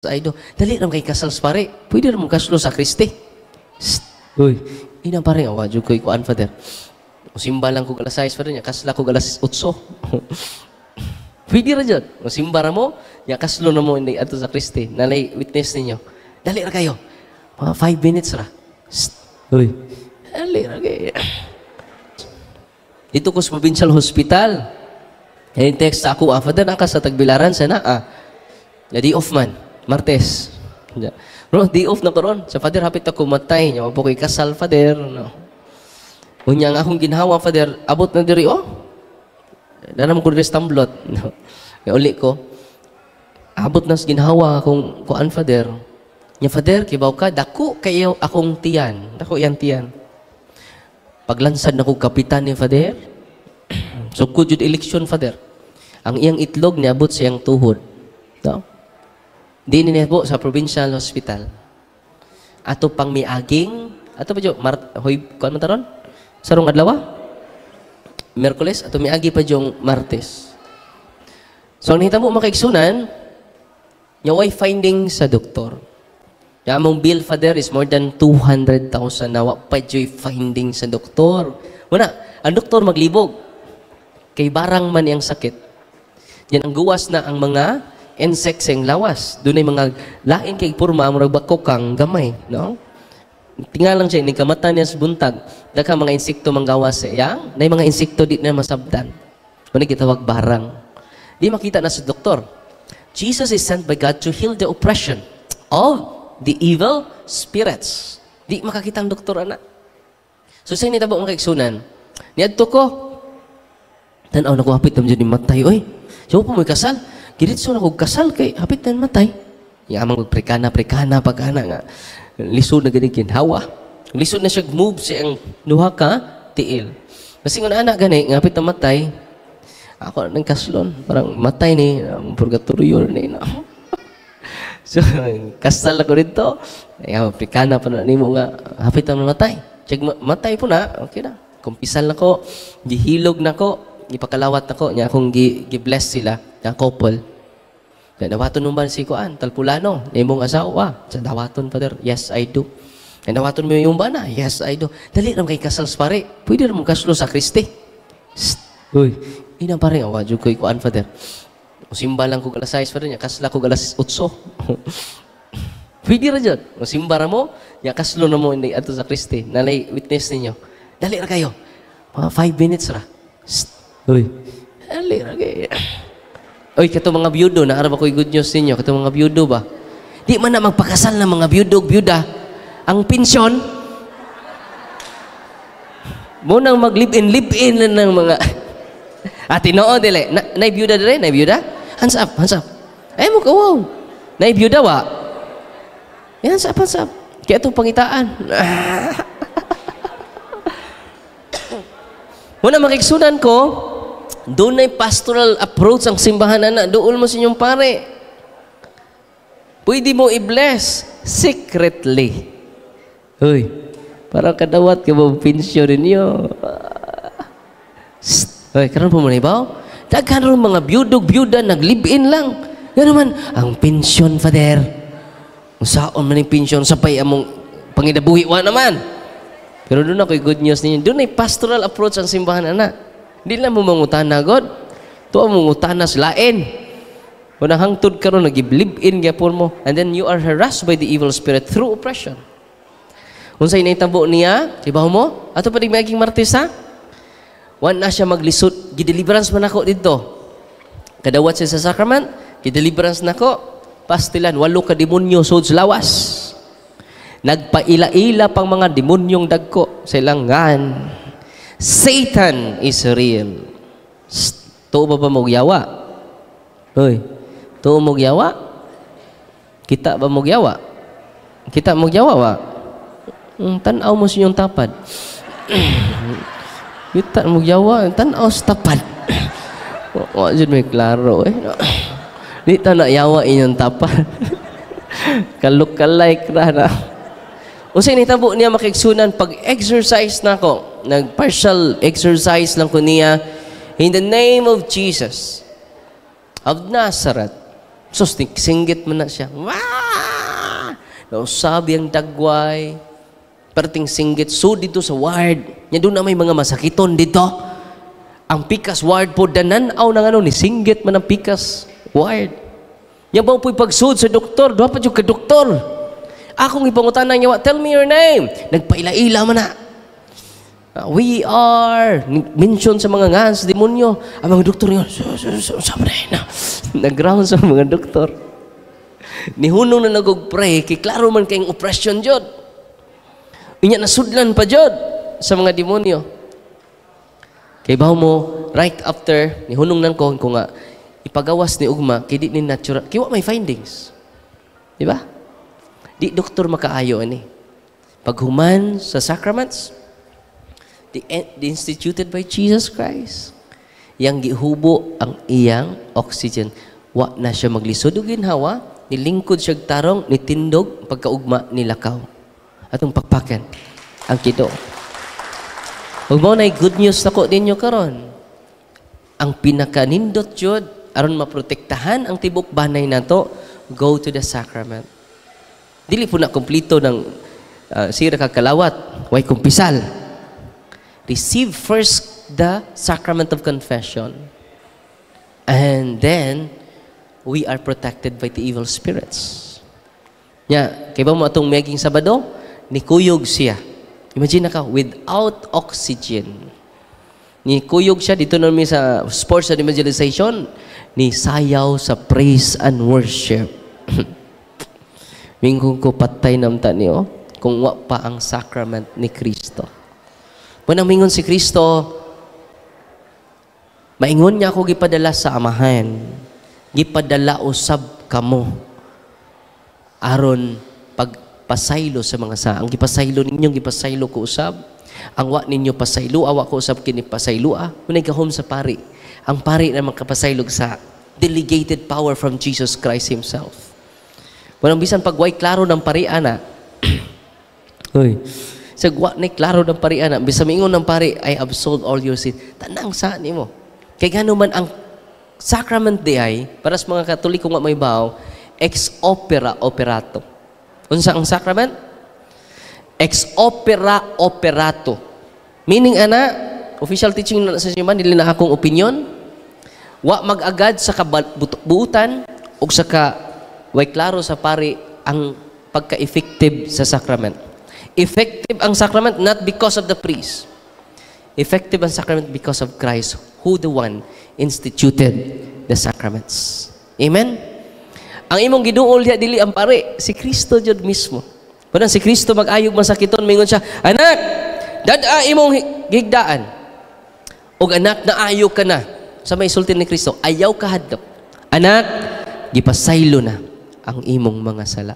Aido, dali ram kay kasals pare. Pwede ram kaslo sa Kristi. Uy, ina pare awa jud ko ikuan father. Simba lang ko alas 6 father nya kasla ko alas 8. Pwede ra jud. Simba ra mo, nya kaslo na mo ini adto sa Kristi. Nalay witness ninyo. Dali ra kayo. Mga 5 minutes ra. Uy, dali ra kayo. Dito ko sa provincial hospital. Yung text ako, father, ang ka sa Tagbilaran, sana, day off man, Martes. No, day off na karon. Sa father, hapit ako matay. Yung po ko'y kasal, father. No. Unya nga akong ginhawa, father, abot na diri, nanam ko diri stamblot. No. Kaya uli ko, abot na sa ginhawa akong kuan, father. Nya, father, kibaw ka, dako kayo akong tiyan. Dako yan tiyan. Paglansad na ko kapitan ni father, so kujud eleksyon father. Ang iyang itlog niabot siyang tuhod. No? Di ni po sa provincial hospital. Ato pang miaging, ato pa jo, hoy, kuan man taron? Sarong adlaw? Miyerkules, ato miagi pa jong Martes. So ang nahitabo makaigsunan, nya way finding sa doktor. Ya among bill father is more than 200,000 nawa pa joy finding sa doktor. Wala, ang doktor maglibog. Kay barang man yang sakit. Yan ang guwas na ang mga insects ang lawas. Doon ay mga lain kay purma murag bako kang gamay, no? Tingalang siya ni kamatan niya sa buntag. Daka mga insekto manggawas siya. Nay mga insekto di na masabdan. Kuno gitawag barang. Di makita na sa doktor. Jesus is sent by God to heal the oppression of the evil spirits. Di makakita ang doktor, anak. So, sa'yo nitabo mga kaigsunan. Niadto ko. Tanaw na ko, hapit na dyan matay. Oy, siya po may kasal. Giritso na ko kasal kay hapit na matay. Yamang magprekana pagkana nga. Lisod na ganigin. Hawa. Lisod na siya move siyang nuha ka, tiil. Kasi nga anak gani, hapit na matay. Ako nang kaslon. Parang matay ni, purgatorio ni. No? So, kasal ako dito. Ay, Afrikana pa na nimo nga hapit na matay. Check matay po na. Okay na. Kumpisal na ko, gihilog na ko, gipakalawat na ko, nya akong gi-bless sila, na couple. Kaya dawaton nung ba si Kuan, Talpulano, imong asawa. Sa dawaton, father, yes, I do. Kaya dawaton mo yung bana, yes, I do. Dali ram kay kasal pare. Pwede ram kaslo sa Kristi. Uy, ina pare, awa jud ko Kuan, father. Simba lang ko alas 6 father, nya kasla ko alas 8. Pwede ra jud. Simba ra mo, nya kaslo na mo ini adto sa Kristi. Nalay witness ninyo. Dali ra kayo. Mga 5 minutes ra. Uy, dali ra kayo. Uy, kato mga byudo, naarap ako'y good news ninyo. Kato mga byudo ba? Di man na magpakasal ng mga byudo-byuda. Ang pensyon, mo nang mag-live-in lang ng mga... Tinoo, dili. Naibiyuda dili? Naibiyuda? Hands up, hands up. Ay mo ka, wow. Naibiyuda, wa? Hands up, hands up. Kaya itong pangitaan. Muna makiksunan ko, doon ay pastoral approach ang simbahan na doon mo sa inyong pare. Pwede mo i-bless secretly. Uy, parang kadawat ka ba pensyon ninyo? Uy, karon po mo na ibaw? Daghan ron mga biyudog-biyuda, nag-live-in lang. Nga naman, ang pensyon, father. Saan man yung pensyon, sapay among pangidabuhi, wa naman. Pero doon ako'y good news ninyo. Doon ay pastoral approach ang simbahan, anak. Hindi lang mo mangutana, God. Ito ang mangutana sa lain. Kung hangtod ka ron, nag-live-in gapon mo. And then you are harassed by the evil spirit through oppression. Kung sa'yo na itabo niya, ibaw mo, ato pa rin maging Martes, ha? Wan na siya maglisod. Gideliverance man ako dito. Kadawat siya sa sacrament, gideliverance na ako. Pastilan, 8 ka demonyo sud sa lawas. Nagpaila-ila pang mga demonyong dagko sa ilangan. Satan is real. Tuo ba mo yawa? Hoy, tuo mo yawa? Kita ba mo yawa? Kita mo yawa wa? Tanaw mo sa inyong tapad. Kita mo yawa, tanaw sa tapad. Wa jud may klaro eh. Di ta na yawa inyong tapad. Kalok-kalay ra na. Unsay nitabo niya makigsunan pag-exercise nako, nag-partial exercise lang ko niya in the name of Jesus of Nazareth. Sus, singgit man na siya. Wah! Nausabi ang dagway. Perting singgit. So, dito sa ward. Nya doon na may mga masakiton dito. Ang pikas ward po, dananaw ng ano, ni singgit man ang pikas ward. Nya ba po'y pagsud sa doktor. Doon pa yung ka-doktor. Akong ipangutan niya, tell me your name. Nagpaila-ila man na. We are, mention sa mga nga sa demonyo. Ang mga doktor nga, sabi na, nag-round sa mga doktor. Nihunong na nag-pray, kay klaro man kayong oppression jod. Inya nasudlan pa jod sa mga demonyo. Kay baho mo, right after, nihunong nang ko nga, ipagawas ni Ugma, kay di ni natural, kaya may findings. Di ba? Di doktor makaayo ani. Paghuman sa sacraments, the instituted by Jesus Christ, yang gihubo ang iyang oxygen. Wa na siya maglisod og ginhawa, nilingkod siya tarong, nitindog, pagkaugma nilakaw. Atong pakpakan ang kido. Ug mao nay good news nako ninyo karon. Ang pinakanindot jud aron maprotektahan ang tibok banay nato, go to the sacrament. Dili po na kompleto ng sira kakalawat, way kumpisal. Receive first the sacrament of confession. And then, we are protected by the evil spirits. Nya, kaya ba mo atong maging Sabado? Nikuyog siya. Imagine na ka, without oxygen. Nikuyog siya, dito namin sa sports and evangelization, ni sayaw sa praise and worship. Mingkong ko patay namta niyo, kung wa pa ang sacrament ni Kristo. Munang mingon si Kristo, maingon niya ako gipadala sa amahan, gipadala usab kamo, aron pagpasaylo sa mga sa. Ang gipasaylo ninyong gipasaylo ko usab, ang wa ninyo pasaylo, awa ko usab kini pasaylo. Munay gahom sa pari. Ang pari na magkapasaylog sa delegated power from Jesus Christ Himself. Munang bisan pagway klaro ng pari ana. Uy. Sagwa ni klaro ng pari ana, bisa mingon ng pari, I absolve all your sin. Tanang sa nimo. Kay gano man ang sacrament di ay para sa mga Katoliko nga may bawo, ex opera operato. Unsa ang sacrament? Ex opera operato. Meaning ana, official teaching na sa simbahan, dili na akong opinion. Wa mag-agad sa kabuutan o sa way klaro sa pari ang pagka-effective sa sacrament. Effective ang sacrament not because of the priest. Effective ang sacrament because of Christ, who the one instituted the sacraments. Amen? Ang imong giduol diha dili ang pari, si Kristo jud mismo. Puna si Kristo mag-ayog masakiton, mingon siya, anak, dada imong higdaan. Og anak, naayo ka na. Sa may sultin ni Kristo, ayaw ka hadlok. Anak, gipasaylo na ang imong mga sala.